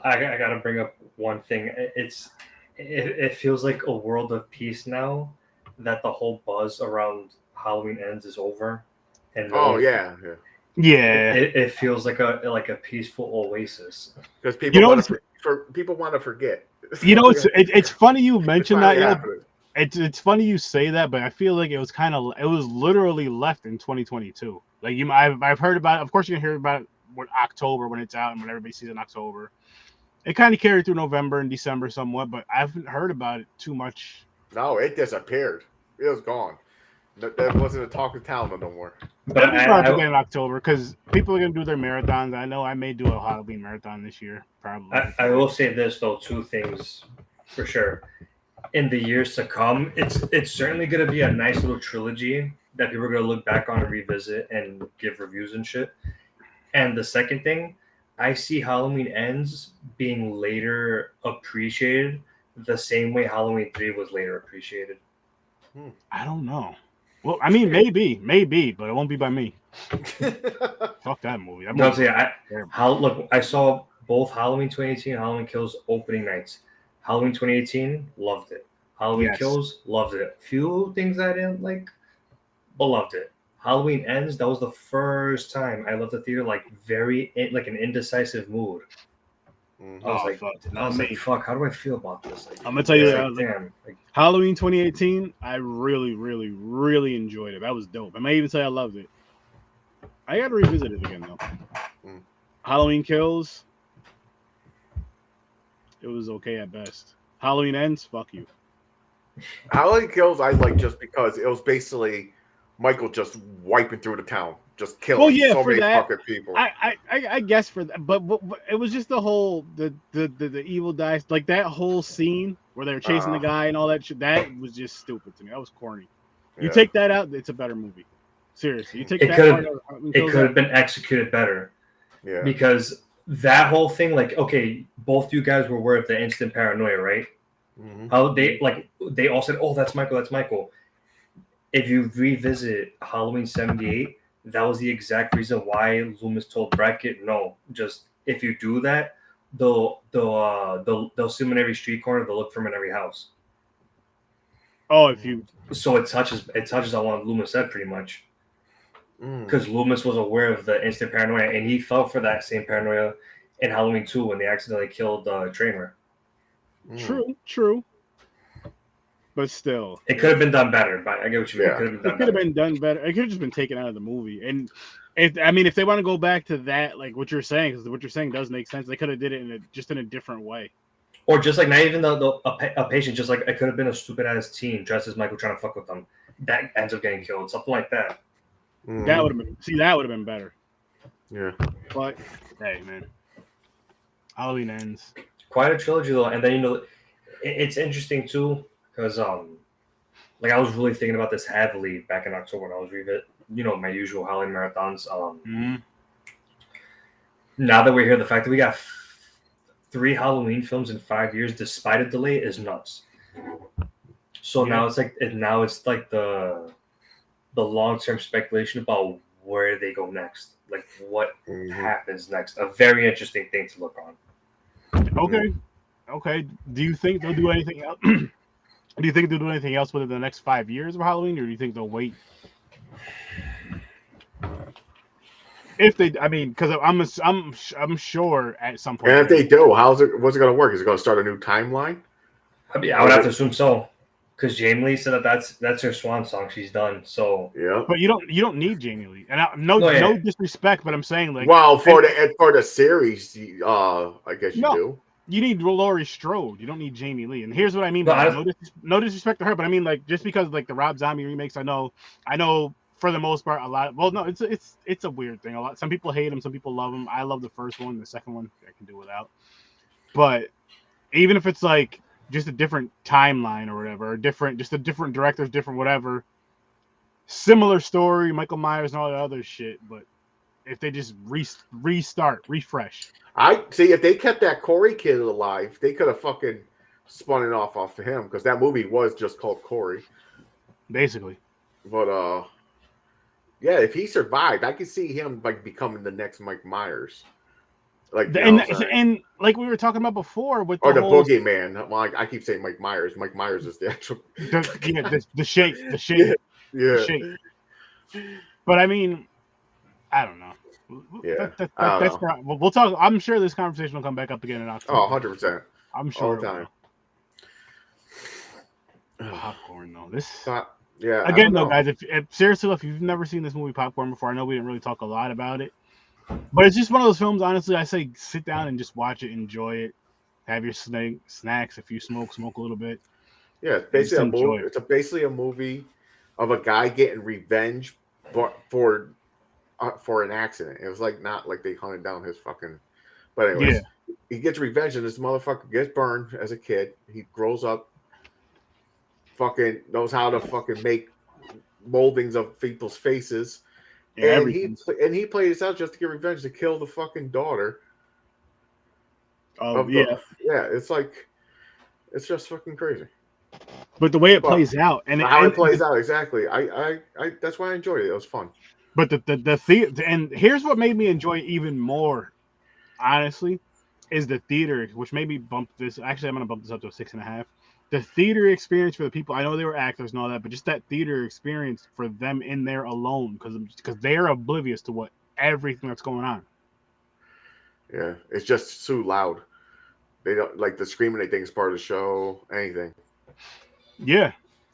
I gotta bring up one thing. It feels like a world of peace now that the whole buzz around Halloween Ends is over. And it feels like a peaceful oasis because people people want to forget. You know, it's funny you mentioned that. Yeah, it's funny you say that, but I feel like it was literally left in 2022. Like I've heard about it. Of course, you can hear about it when October when it's out and when everybody sees it in October. It kind of carried through November and December somewhat, but I haven't heard about it too much. No, it disappeared. It was gone. That wasn't a talk of town no more. But I in October because people are gonna do their marathons. I know I may do a Halloween marathon this year, probably. I will say this though, 2 things for sure. in the years to come, it's certainly going to be a nice little trilogy that people are going to look back on and revisit and give reviews and shit. And the second thing, I see Halloween Ends being later appreciated the same way Halloween 3 was later appreciated. I don't know. Well, I mean, maybe, but it won't be by me. Fuck that movie. Look, I saw both Halloween 2018 and Halloween Kills opening nights. Halloween 2018, loved it. Halloween Kills, loved it. Few things I didn't like, but loved it. Halloween Ends, that was the first time I left the theater like like an indecisive mood. I was like, fuck, how do I feel about this? Like, I'm gonna tell you, damn. Halloween 2018, I really, really, really enjoyed it. That was dope. I may even say I loved it. I gotta revisit it again though. Halloween Kills, it was okay at best. Halloween Ends, fuck you. Halloween Kills, I like just because it was basically Michael just wiping through the town, just killing so many fucking people. I guess for that, but it was just the whole the evil dice, like that whole scene where they were chasing the guy and all that shit. That was just stupid to me. That was corny. You take that out, it's a better movie. Seriously, you take that part out. It could have been executed better. Yeah, because that whole thing, like, okay, both you guys were aware of the instant paranoia, right? How they all said, "Oh, that's Michael, that's Michael." If you revisit Halloween 78, that was the exact reason why Loomis told Brackett, "No, just if you do that, they'll see him in every street corner. They'll look for him in every house." Oh, if you so it touches on what Loomis said pretty much, because Loomis was aware of the instant paranoia, and he fell for that same paranoia in Halloween 2 when they accidentally killed Trainer. True. But still, it could have been done better. But I get what you mean. It could have been done better. It could have just been taken out of the movie. And if they want to go back to that, like what you're saying, because what you're saying does make sense. They could have did it in a different way. Or just like not even a patient, just like it could have been a stupid ass teen dressed as Michael trying to fuck with them that ends up getting killed, something like that. That would have been better. Yeah. But hey, man, Halloween Ends. Quite a trilogy though, and then it's interesting too. Because like I was really thinking about this heavily back in October when I was my usual Halloween marathons. Now that we're here, the fact that we got 3 Halloween films in 5 years despite a delay is nuts. So now it's like the long-term speculation about where they go next, like what happens next. A very interesting thing to look on. Okay. Do you think they'll do anything else? Do you think they'll do anything else within the next 5 years of Halloween, or do you think they'll wait? If they, because I'm sure at some point. And if they do, what's it going to work? Is it going to start a new timeline? I would have to assume so, because Jamie Lee said that's her swan song. She's done. So yeah. But you don't need Jamie Lee, and no disrespect, but I'm saying like. Well, for the series, I guess you do. You need Laurie Strode. You don't need Jamie Lee. And here's what I mean by no disrespect to her, but I mean like just because like the Rob Zombie remakes, I know for the most part a lot. Well, no, it's a weird thing. Some people hate him, some people love him. I love the first one. The second one I can do without. But even if it's like just a different timeline or whatever, just a different directors, different whatever, similar story, Michael Myers and all that other shit, but if they just refresh. I see if they kept that Corey kid alive, they could have fucking spun it off of him because that movie was just called Corey, basically. But yeah, if he survived, I could see him like becoming the next Mike Myers, like and like we were talking about before with the boogeyman. Well, I keep saying Mike Myers. Mike Myers is the actual the shape. Yeah. The shape. But I mean, I don't know. Yeah, we'll talk. I'm sure this conversation will come back up again in October. 100%. I'm sure. All the time. Popcorn, though. Yeah. Again, though, guys, if you've never seen this movie Popcorn before, I know we didn't really talk a lot about it, but it's just one of those films. Honestly, I say sit down and just watch it, enjoy it, have your snacks. If you smoke a little bit. Yeah, it's basically a movie. It's basically a movie of a guy getting revenge, but for an accident. It was like not like they hunted down his fucking. But anyways, he gets revenge, and this motherfucker gets burned as a kid. He grows up, fucking knows how to fucking make moldings of people's faces. Yeah, And he played this out just to get revenge to kill the fucking daughter. It's like it's just fucking crazy. But the way it plays out, and how it plays out exactly, I that's why I enjoyed it. It was fun. But the theater, and here's what made me enjoy it even more, honestly, is the theater, which made me bump this. Actually, I'm gonna bump this up to a 6.5. The theater experience for the people. I know they were actors and all that, but just that theater experience for them in there alone, because they're oblivious to everything that's going on. Yeah, it's just too loud. They don't like the screaming. They think is part of the show. Anything. Yeah,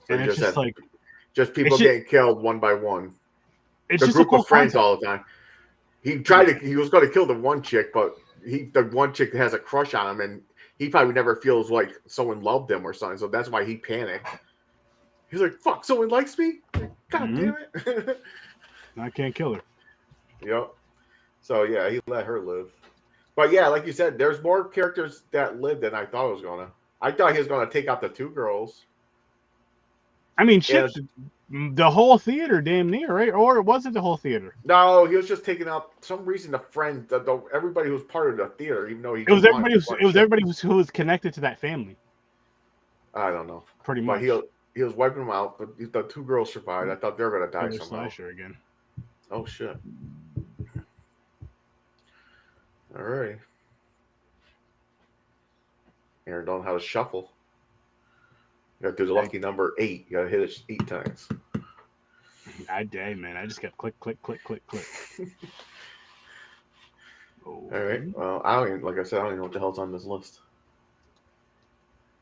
so and it's just like people getting killed one by one. It's a just group a cool of friends concept. all the time. He was going to kill the one chick, but the one chick has a crush on him, and he probably never feels like someone loved him or something. So that's why he panicked. He's like, "Fuck, someone likes me? God damn it!" I can't kill her. Yep. So yeah, he let her live. But yeah, like you said, there's more characters that live than I thought it was gonna. I thought he was gonna take out the two girls. I mean, shit, the whole theater, damn near, right? Or was it the whole theater? No, he was just taking out some reason the friend, everybody who was part of the theater, even though it was everybody who was connected to that family. I don't know, pretty much. But he was wiping them out, but the two girls survived. I thought they were gonna die somehow. Slasher again. Oh shit! All right. Aaron don't know how to shuffle. You got to do the lucky number 8. You got to hit it 8 times. Man. I just got click, click, click, click, click. All right. Well, I don't even know what the hell's on this list.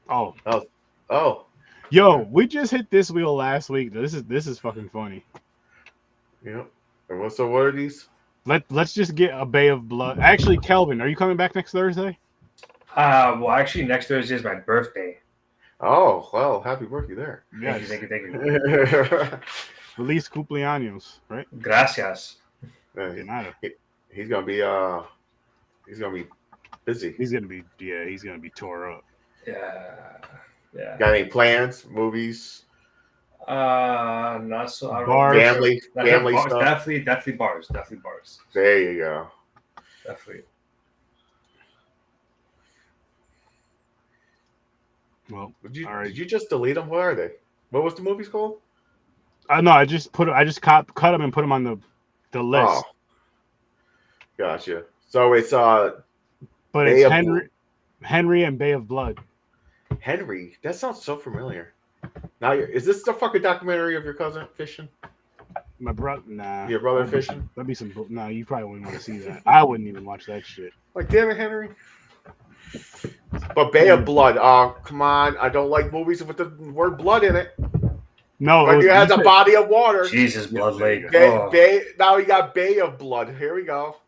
Oh. Yo, we just hit this wheel last week. This is fucking funny. Yep. And so what are these? Let's just get a Bay of Blood. Actually, Kelvin, are you coming back next Thursday? Well, actually, next Thursday is my birthday. Oh, well, happy birthday there. Yes. Thank you. Feliz cumpleaños, right? Gracias. He's gonna be busy. He's gonna be tore up. Yeah. Got any plans? Movies? Not so. Bars. Family stuff. Definitely bars. There you go. Definitely. Well, did you just delete them? What are they? What was the movies called? No, I just cut them and put them on the list. Oh, gotcha. So it's but it's Henry and Bay of Blood. Henry, that sounds so familiar. Now, is this the fucking documentary of your cousin fishing? My brother, nah. Your brother fishing? That'd be some. Nah, you probably wouldn't want to see that. I wouldn't even watch that shit. Like, damn it, Henry. But Bay of Blood, oh, come on. I don't like movies with the word blood in it. No. But it has a body of water. Jesus, Blood Lake. Now you got Bay of Blood. Here we go.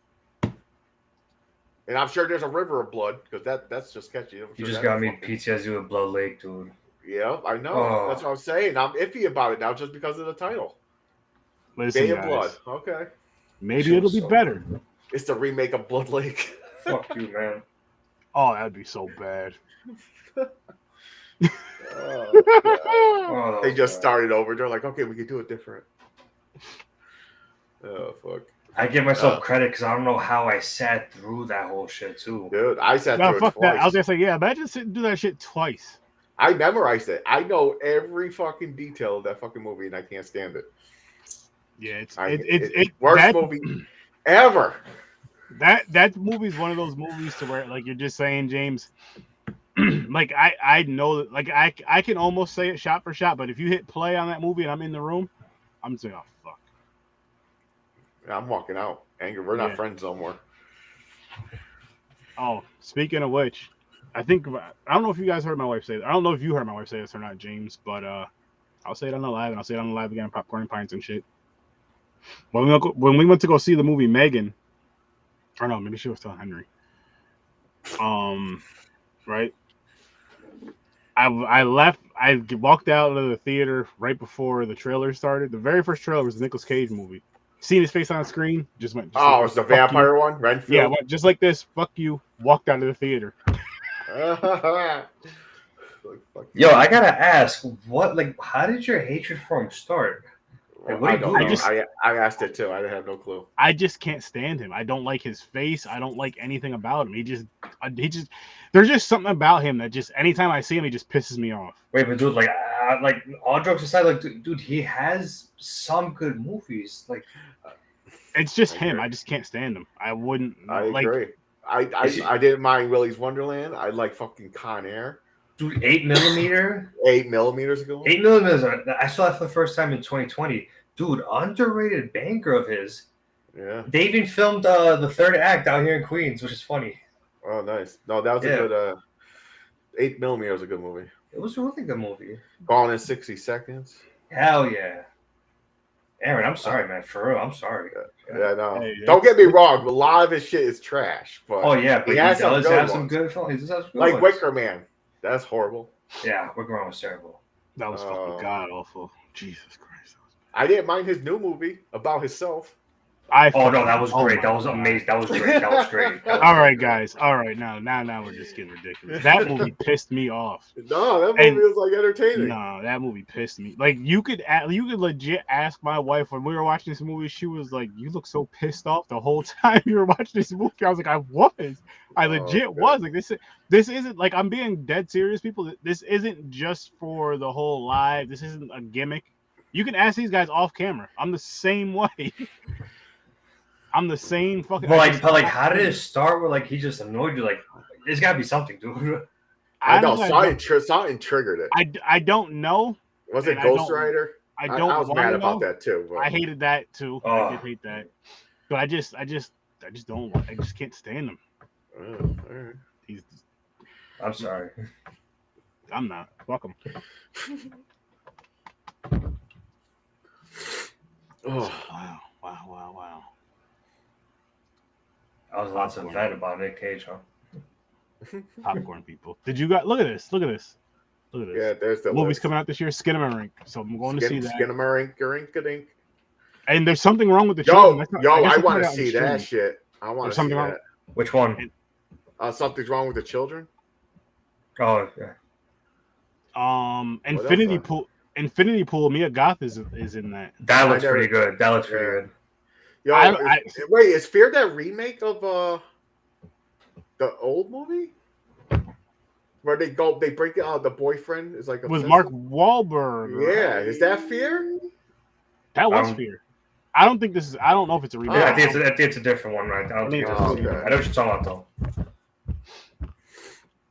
And I'm sure there's a river of blood, because that's just catchy. You just got me PTSD with Blood Lake, dude. Yeah, I know. Oh. That's what I'm saying. I'm iffy about it now just because of the title. Listen, Bay of Blood. Okay. Maybe it'll be better. It's the remake of Blood Lake. Fuck you, man. Oh, that'd be so bad. They just started over. They're like, okay, we can do it different. Oh, fuck. I give myself credit because I don't know how I sat through that whole shit, too. Dude, I sat through it twice. That. I was going to say, yeah, imagine sitting through that shit twice. I memorized it. I know every fucking detail of that fucking movie, and I can't stand it. Yeah, it's worst movie ever. That movie's one of those movies to where, like you're just saying, James, like I know, like I can almost say it shot for shot, but if you hit play on that movie and I'm in the room, I'm saying, oh fuck. I'm walking out. Anger, we're not friends no more. Oh, speaking of which, I don't know if you guys heard my wife say that. I don't know if you heard my wife say this or not, James, but I'll say it on the live, and I'll say it on the live again, popcorn pints and shit. When we went to go see the movie Megan, or no, maybe she was telling Henry. Right. I left. I walked out of the theater right before the trailer started. The very first trailer was the Nicolas Cage movie. Seen his face on the screen, just went. Oh, it's the vampire one, Renfield. Yeah, went just like this. Fuck you. Walked out of the theater. Like, fuck Yo, I gotta ask, how did your hatred for him start? Like, what I do you don't do? know. I asked it too. I have no clue. I just can't stand him. I don't like his face. I don't like anything about him. There's just something about him that just anytime I see him, he just pisses me off. Wait, but dude, like all jokes aside, like, dude, he has some good movies. Like, it's just him. I just can't stand him. I wouldn't. I agree. I didn't mind Willy's Wonderland. I like fucking Con Air. Dude, 8mm. 8mm is a good one. 8mm. I saw that for the first time in 2020. Dude, underrated banger of his. Yeah. They even filmed the third act out here in Queens, which is funny. Oh, nice. No, that was a good. 8mm was a good movie. It was a really good movie. Gone in 60 Seconds. Hell yeah. Aaron, I'm sorry, man. For real, I'm sorry. Yeah, no. Hey, don't get me wrong. A lot of his shit is trash. But oh yeah, but he does have some ones. good films. He does have good like ones. Wicker Man. That's horrible. Yeah, Wicker Man was terrible. That was fucking god awful. Jesus Christ. I didn't mind his new movie about himself. Oh no, that was great. That was amazing. That was great. That was great. All right, guys. All right, now we're just getting ridiculous. That movie pissed me off. No, that movie was like entertaining. No, that movie pissed me. Like you could legit ask my wife when we were watching this movie. She was like, "You look so pissed off the whole time you were watching this movie." I was like, I legit was like this isn't like I'm being dead serious, people. This isn't just for the whole live. This isn't a gimmick. You can ask these guys off camera. I'm the same way. I'm the same fucking. But how did it start? Where like he just annoyed you? Like, there's got to be something, dude. I know something triggered it. I don't know. Was it Ghost Rider? I was mad about that too. But. I hated that too. I did hate that. But I just don't. I just can't stand him. Oh, all right. I'm sorry. I'm not. Fuck him. Oh wow. I was lots of fan about Nick Cage, huh? Popcorn people. Did you guys look at this? Yeah, there's the movie's list. coming out this year, Skinamarink. So I'm going to see that. Skinamarink. And there's something wrong with the children. I want to see that shit. I want to see that. Wrong? Which one? Something's wrong with the children. Oh What yeah. Infinity Pool. Mia Goth is in that. That looks pretty good. That looks pretty good. Yo, wait, is Fear that remake of the old movie? Where they break out the boyfriend is like with Mark Wahlberg. Yeah, is that Fear? That was Fear. I don't think this is. I don't know if it's a remake. Yeah, I think it's a different one, right? I don't think it's a remake. I know what you're talking about, though.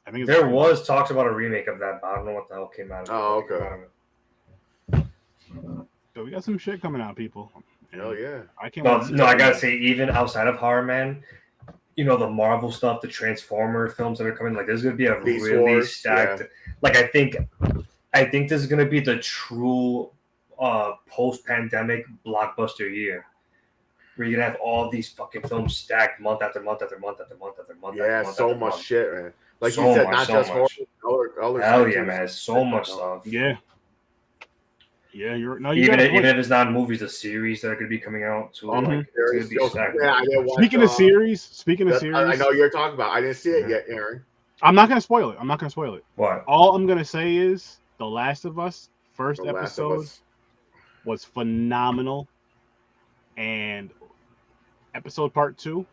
I think there was talks about a remake of that, but I don't know what the hell came out of it. Oh, okay. So we got some shit coming out, people. Hell yeah! I can't. No, I gotta say, even outside of Horror Man, you know, the Marvel stuff, the Transformer films that are coming, like, there's gonna be a really stacked. Yeah. Like, I think this is gonna be the true post-pandemic blockbuster year, where you're gonna have all these fucking films stacked month after month after month after month after month. Yeah, after month so after much month. shit, man. Like so you said, much, not so just much. horror. Hell yeah, man! So much stuff. Yeah. Yeah, even if it's not movies, the series that are going to be coming out too. Like, Speaking of series, I know you're talking about. I didn't see it yet, Aaron. I'm not going to spoil it. What? All I'm going to say is The Last of Us first episode was phenomenal, and episode 2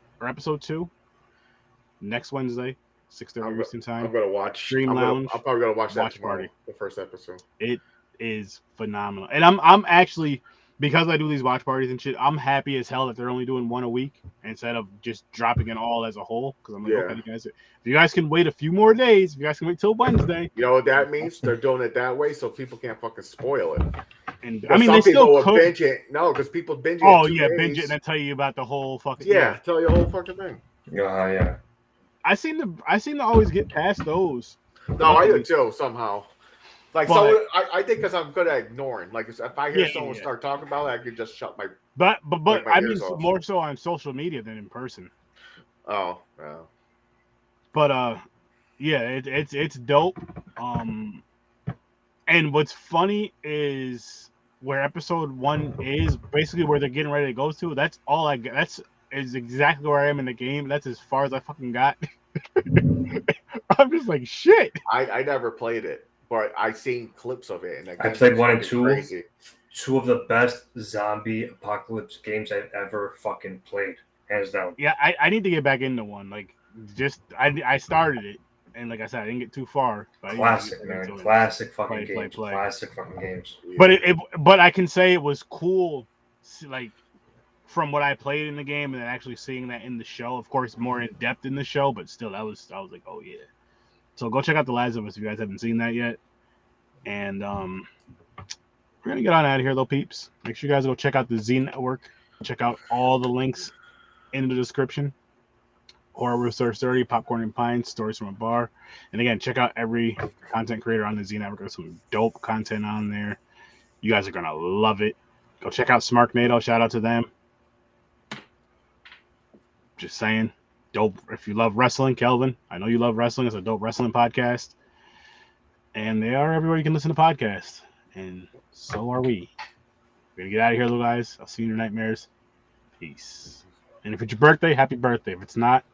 next Wednesday, 6:30 Eastern time. I'm going to watch Stream Lounge. I'm probably going to watch that Watch tomorrow, Party. the first episode. It is phenomenal, and I'm actually, because I do these watch parties and shit, I'm happy as hell that they're only doing one a week instead of just dropping it all as a whole. Because I'm like, okay, you guys, if you guys can wait a few more days, if you guys can wait till Wednesday, you know what that means? They're doing it that way so people can't fucking spoil it. And I mean, they still could binge it. No, because people binge it. Oh yeah, binge it and then tell you about the whole fucking tell you the whole fucking thing. Yeah. I seem to always get past those. No, I do too somehow. Like, so I think because I'm good at ignoring. Like, if I hear someone start talking about it, I can just shut my. But I mean more so on social media than in person. Oh, yeah. But it's dope. And what's funny is where episode 1 is basically where they're getting ready to go to. That's all I get. Is exactly where I am in the game. That's as far as I fucking got. I'm just like shit. I never played it. but I seen clips of it, and I played 1 and 2. Crazy. 2 of the best zombie apocalypse games I've ever fucking played, hands down. Yeah, I need to get back into one. Like, just I started it, and like I said, I didn't get too far. But Classic, man. Classic fucking games. Play. Classic fucking games. Yeah. But I can say it was cool, like from what I played in the game, and then actually seeing that in the show. Of course, more in depth in the show, but still, I was like, oh yeah. So go check out The Last of Us if you guys haven't seen that yet. And we're gonna get on out of here, though, peeps. Make sure you guys go check out the Z Network. Check out all the links in the description. Horror with Sir Sturdy, Popcorn and Pines, Stories from a Bar. And again, check out every content creator on the Z Network. There's some dope content on there. You guys are gonna love it. Go check out Smarknado. Shout out to them. Just saying. Dope. If you love wrestling, Kelvin, I know you love wrestling. It's a dope wrestling podcast. And they are everywhere you can listen to podcasts. And so are we. We're going to get out of here, little guys. I'll see you in your nightmares. Peace. And if it's your birthday, happy birthday. If it's not,